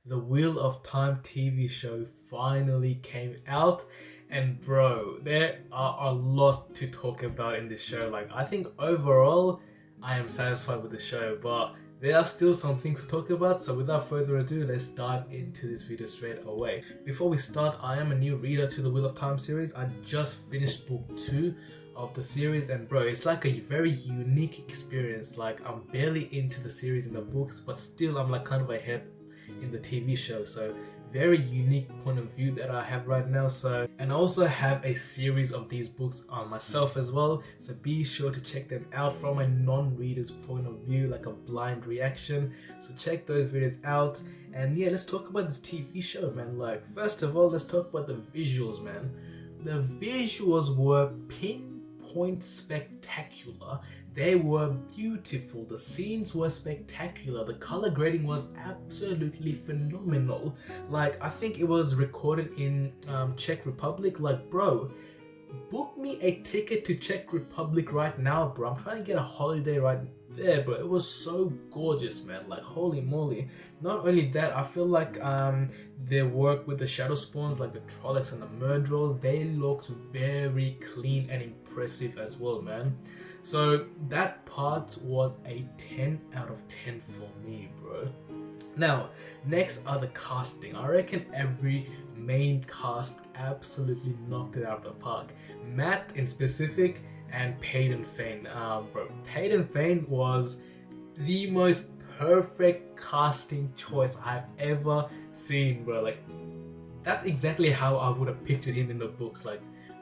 The Wheel of Time TV show finally came out, and bro, there are a lot to talk about in this show. Like, I think overall, I am satisfied with the show, but there are still some things to talk about. So, without further ado, let's dive into this video straight away. Before we start, I am a new reader to the Wheel of Time series. I just finished book 2 of the series, and bro, it's like a very unique experience. Like, I'm barely into the series in the books, but still I'm like kind of ahead in the TV show. So very unique point of view that I have right now. So, and I also have a series of these books on myself as well, so be sure to check them out from a non-reader's point of view, like a blind reaction. So check those videos out. And yeah, let's talk about this TV show, man. Like, first of all, let's talk about the visuals, man. The visuals were pinpoint spectacular. They were beautiful. The scenes were spectacular. The color grading was absolutely phenomenal. Like, I think it was recorded in Czech Republic. Like, bro, book me a ticket to Czech Republic right now, bro. I'm trying to get a holiday right there, bro. It was so gorgeous, man. Like, holy moly. Not only that, I feel like their work with the shadow spawns, like the Trollocs and the Murdrolls, they looked very clean and impressive as well, man. So that part was a 10 out of 10 for me, bro. Now, next are the casting. I reckon every main cast absolutely knocked it out of the park. Matt in specific and Peyton Fane. Bro, Peyton Fane was the most perfect casting choice I've ever seen, bro. Like, that's exactly how I would have pictured him in the books. Like,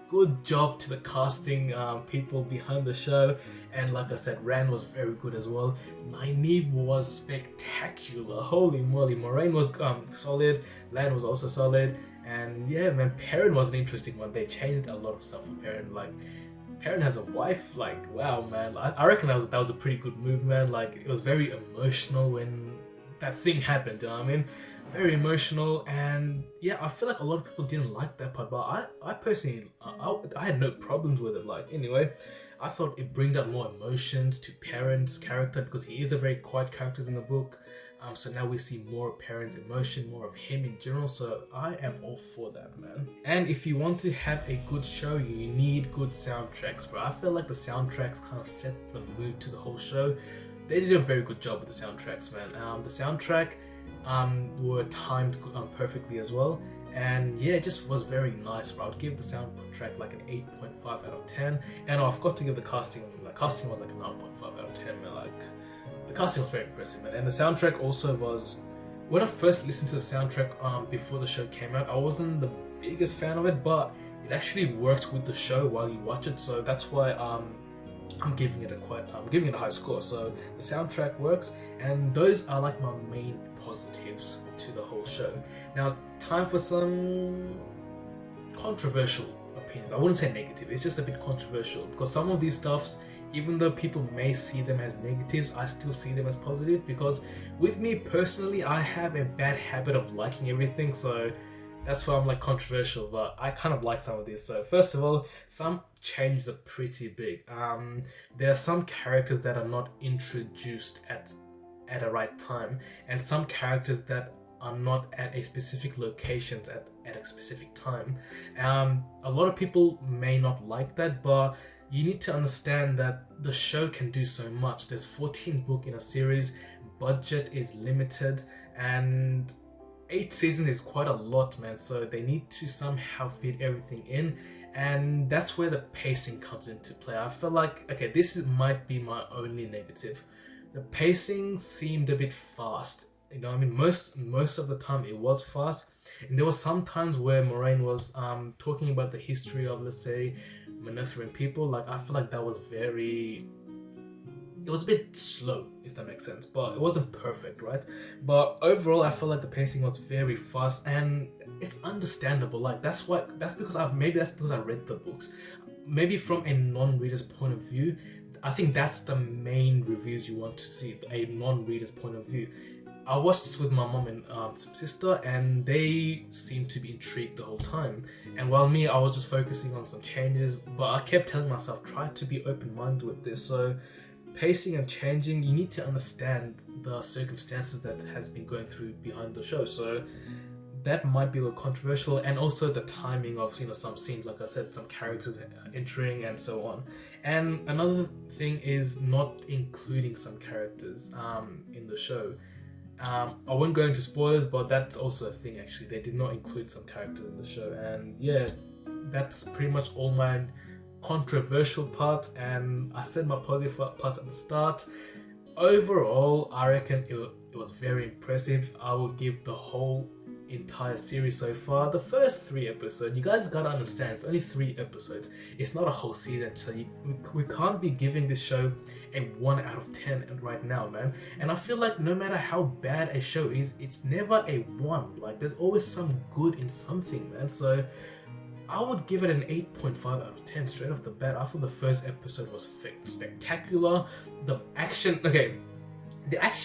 good job to the casting people behind the show. And like I said, Rand was very good as well. Nynaeve was spectacular. Holy moly. Moraine was solid. Lan was also solid. And yeah, man, Perrin was an interesting one. They changed a lot of stuff for Perrin. Like, Perrin has a wife. Like, wow, man. I reckon that was a pretty good move, man. Like, it was very emotional when that thing happened, you know what I mean? Very emotional. And yeah, I feel like a lot of people didn't like that part, but I personally, I had no problems with it. Like, anyway, I thought it bring out more emotions to Perrin's character, because he is a very quiet character in the book. So now we see more Perrin's emotion, more of him in general. So I am all for that, man. And if you want to have a good show, you need good soundtracks, bro. I feel like the soundtracks kind of set the mood to the whole show. They did a very good job with the soundtracks, man. The soundtrack were timed perfectly as well, and yeah, it just was very nice, bro. I would give the soundtrack like an 8.5 out of 10, and I forgot to give the casting. Like, casting was like a 9.5 out of 10, man. Like, the casting was very impressive, man. And the soundtrack also was, when I first listened to the soundtrack before the show came out, I wasn't the biggest fan of it, but it actually worked with the show while you watch it, so that's why I'm giving it a high score. So the soundtrack works, and those are like my main positives to the whole show. Now, time for some controversial opinions. I wouldn't say negative, it's just a bit controversial, because some of these stuffs, even though people may see them as negatives, I still see them as positive, because with me personally, I have a bad habit of liking everything, so that's why I'm like controversial, but I kind of like some of these. So first of all, some changes are pretty big. There are some characters that are not introduced at a right time, and some characters that are not at a specific locations at a specific time. A lot of people may not like that, but you need to understand that the show can do so much. There's 14 books in a series, budget is limited, and 8 seasons is quite a lot, man. So they need to somehow fit everything in, and that's where the pacing comes into play. I feel like, okay, might be my only negative. The pacing seemed a bit fast. You know, I mean, most of the time it was fast, and there was some times where Moraine was talking about the history of, let's say, Manetheren people. Like, I feel like that was it was a bit slow, if that makes sense, but it wasn't perfect, right? But overall, I feel like the pacing was very fast, and it's understandable. Like, that's because I read the books. Maybe from a non-reader's point of view, I think that's the main reviews you want to see, a non-reader's point of view. I watched this with my mom and some sister, and they seemed to be intrigued the whole time. And while me, I was just focusing on some changes, but I kept telling myself, try to be open-minded with this. So pacing and changing, you need to understand the circumstances that has been going through behind the show. So that might be a little controversial, and also the timing of some scenes, like I said, some characters entering and so on. And another thing is not including some characters in the show. I won't go into spoilers, but that's also a thing actually. They did not include some characters in the show, and yeah, that's pretty much all my controversial parts. And I said my positive parts at the start. Overall, I reckon it was very impressive. I will give the whole entire series so far the first 3 episodes. You guys gotta understand, it's only 3 episodes. It's not a whole season, so we can't be giving this show a 1 out of 10 right now, man. And I feel like no matter how bad a show is, it's never a 1. Like, there's always some good in something, man. So I would give it an 8.5 out of 10 straight off the bat. I thought the first episode was spectacular. The action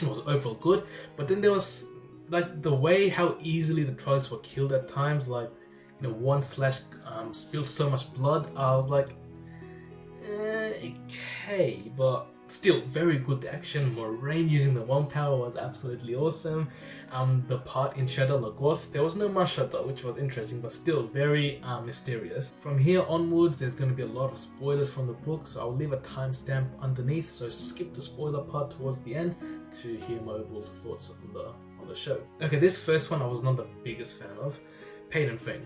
was overall good, but then there was like the way how easily the Trollocs were killed at times. Like, one slash spilled so much blood. I was like, okay, but still very good action. Moraine using the 1 power was absolutely awesome. The part in Shadow Lagoth, there was no Mashata, which was interesting, but still very mysterious. From here onwards, there's going to be a lot of spoilers from the book, so I'll leave a timestamp underneath, so skip the spoiler part towards the end to hear my overall thoughts on the show. Okay, this first one I was not the biggest fan of. Pain Fane.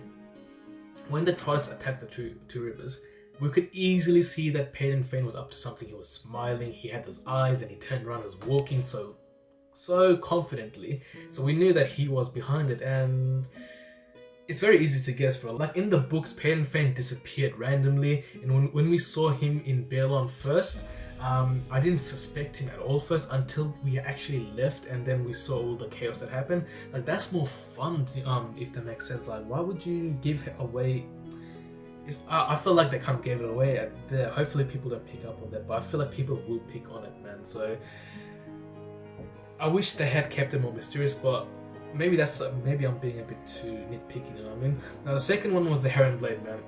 When the Trollocs attacked the two rivers, we could easily see that Pain Fane was up to something. He was smiling, he had those eyes, and he turned around and was walking so confidently. So we knew that he was behind it, and it's very easy to guess, bro. Like in the books, Pain Fane disappeared randomly, and when we saw him in Baelon first, I didn't suspect him at all first until we actually left, and then we saw all the chaos that happened. Like, that's more fun, if that makes sense. Like, why would you give away? I feel like they kind of gave it away there. Hopefully people don't pick up on that, but I feel like people will pick on it, man. So I wish they had kept it more mysterious, but maybe I'm being a bit too nitpicky, you know what I mean? Now the second one was the Heron Blade, man.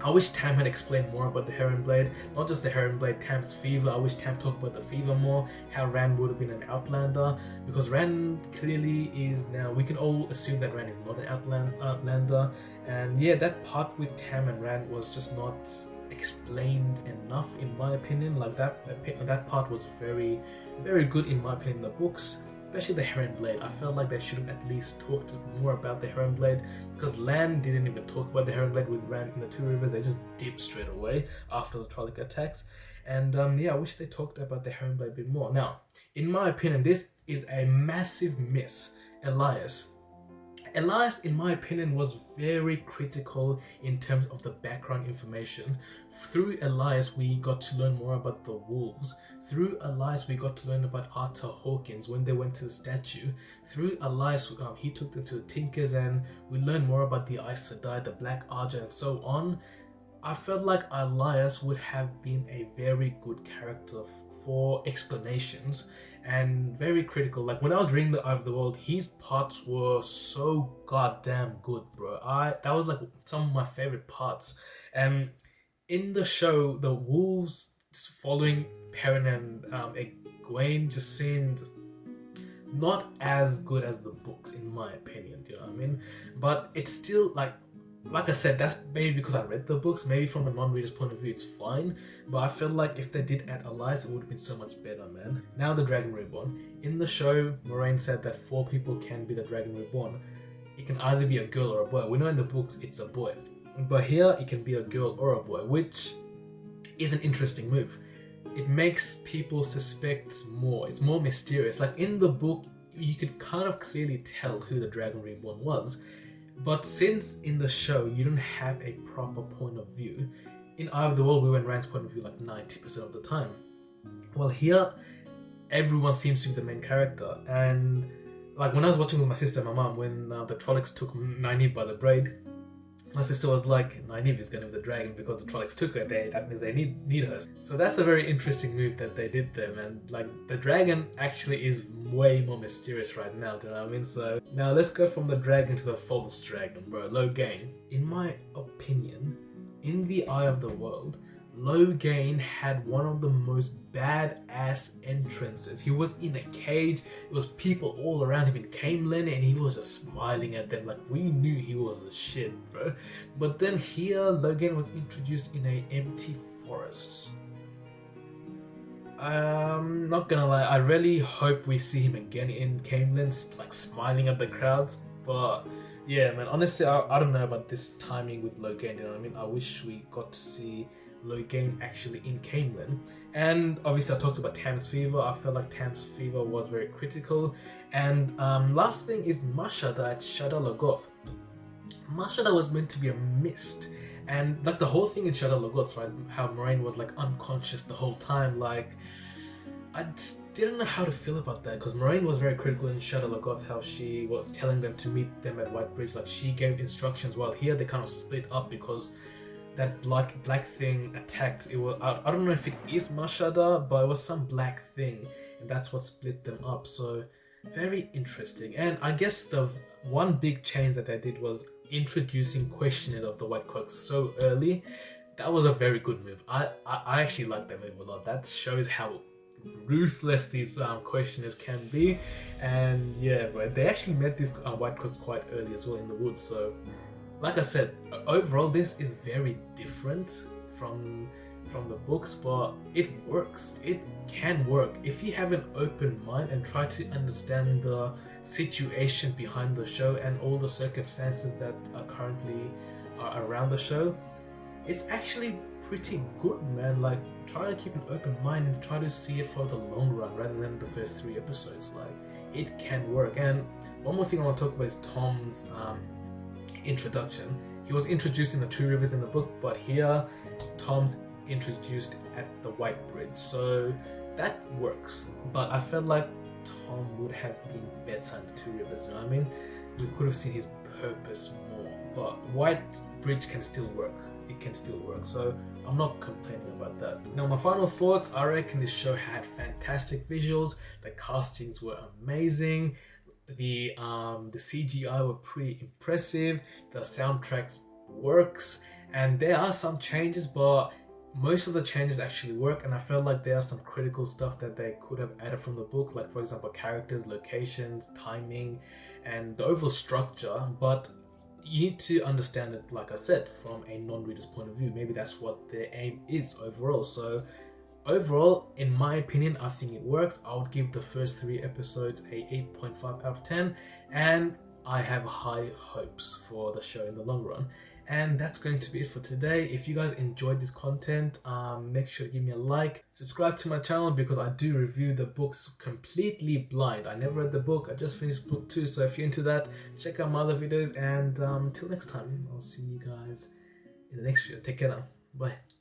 I wish Tam had explained more about the Heron Blade, not just the Heron Blade, Tam's fever. I wish Tam talked about the fever more, how Rand would have been an Outlander, because Rand clearly is now, we can all assume that Rand is not an Outlander, and yeah, that part with Tam and Rand was just not explained enough in my opinion. Like that part was very, very good in my opinion in the books. Especially the Heron Blade. I felt like they should have at least talked more about the Heron Blade, because Lan didn't even talk about the Heron Blade with Rand in the Two Rivers. They just dipped straight away after the Trolloc attacks. And yeah, I wish they talked about the Heron Blade a bit more. Now, in my opinion, this is a massive miss. Elias, in my opinion, was very critical in terms of the background information. Through Elias, we got to learn more about the wolves. Through Elias, we got to learn about Arthur Hawkins when they went to the statue. Through Elias, he took them to the Tinkers, and we learned more about the Aes Sedai, the Black Argent, and so on. I felt like Elias would have been a very good character for explanations, and very critical. Like when I was reading The Eye of the World, his parts were so goddamn good, bro. That was like some of my favorite parts. And in the show, the wolves just following Perrin and Egwene just seemed not as good as the books, in my opinion. Do you know what I mean? But it's still like I said, that's maybe because I read the books. Maybe from a non-reader's point of view, it's fine. But I feel like if they did add Elias, it would have been so much better, man. Now the Dragon Reborn. In the show, Moraine said that 4 people can be the Dragon Reborn. It can either be a girl or a boy. We know in the books it's a boy. But here, it can be a girl or a boy, which is an interesting move. It makes people suspect more. It's more mysterious. Like in the book, you could kind of clearly tell who the Dragon Reborn was. But since in the show you don't have a proper point of view, in Eye of the World we went Rand's point of view like 90% of the time. Well, here everyone seems to be the main character, and like when I was watching with my sister and my mom, when the Trollocs took Nynaeve by the braid, my sister was like, Nynaeve is going to be the dragon because the Trollocs took her. That means they need her. So that's a very interesting move that they did there, man. Like, the dragon actually is way more mysterious right now, do you know what I mean? So, now let's go from the dragon to the false dragon, bro. Logain. In my opinion, in the Eye of the World, Logain had one of the most badass entrances. He was in a cage, it was people all around him in Camelin, and he was just smiling at them like we knew he was a shit, bro. But then here, Logain was introduced in a empty forest. Not gonna lie, I really hope we see him again in Camelin, like smiling at the crowds, but yeah, man, honestly, I don't know about this timing with Logain, you know what I mean? I wish we got to see Logain actually in Camelin. And obviously I talked about Thames Fever. I felt like Thames Fever was very critical. And last thing is Mashada at Shada Logoth. Mashada was meant to be a mist, and like the whole thing in Shada Logoth, right, how Moraine was like unconscious the whole time, like I just didn't know how to feel about that, because Moraine was very critical in Shada Logoth, how she was telling them to meet them at Whitebridge, like she gave instructions, while here they kind of split up because that black thing attacked. It was I don't know if it is Mashada, but it was some black thing, and that's what split them up. So very interesting. And I guess the one big change that they did was introducing questioning of the White Cloaks so early. That was a very good move. I actually like that move a lot. That shows how ruthless these questioners can be. And yeah, but they actually met these White Cloaks quite early as well in the woods. So like I said, overall this is very different from the books, but it works. It can work if you have an open mind and try to understand the situation behind the show and all the circumstances that are currently around the show. It's actually pretty good, man. Like, try to keep an open mind and try to see it for the long run rather than the first 3 episodes. Like, it can work. And one more thing I want to talk about is Tom's introduction. He was introduced in the Two Rivers in the book, but here Tom's introduced at the White Bridge, so that works. But I felt like Tom would have been better in the Two Rivers, you know what I mean? We could have seen his purpose more, but White Bridge can still work. It can still work, so I'm not complaining about that. Now, my final thoughts, I reckon this show had fantastic visuals, the castings were amazing, the CGI were pretty impressive, the soundtracks works, and there are some changes, but most of the changes actually work. And I felt like there are some critical stuff that they could have added from the book, like for example characters, locations, timing, and the overall structure. But you need to understand it, like I said, from a non-reader's point of view. Maybe that's what their aim is overall. So overall, in my opinion, I think it works. I would give the first 3 episodes a 8.5 out of 10, and I have high hopes for the show in the long run. And that's going to be it for today. If you guys enjoyed this content, make sure to give me a like, subscribe to my channel, because I do review the books completely blind. I never read the book, I just finished book 2, so if you're into that, check out my other videos, and until next time, I'll see you guys in the next video. Take care now, bye.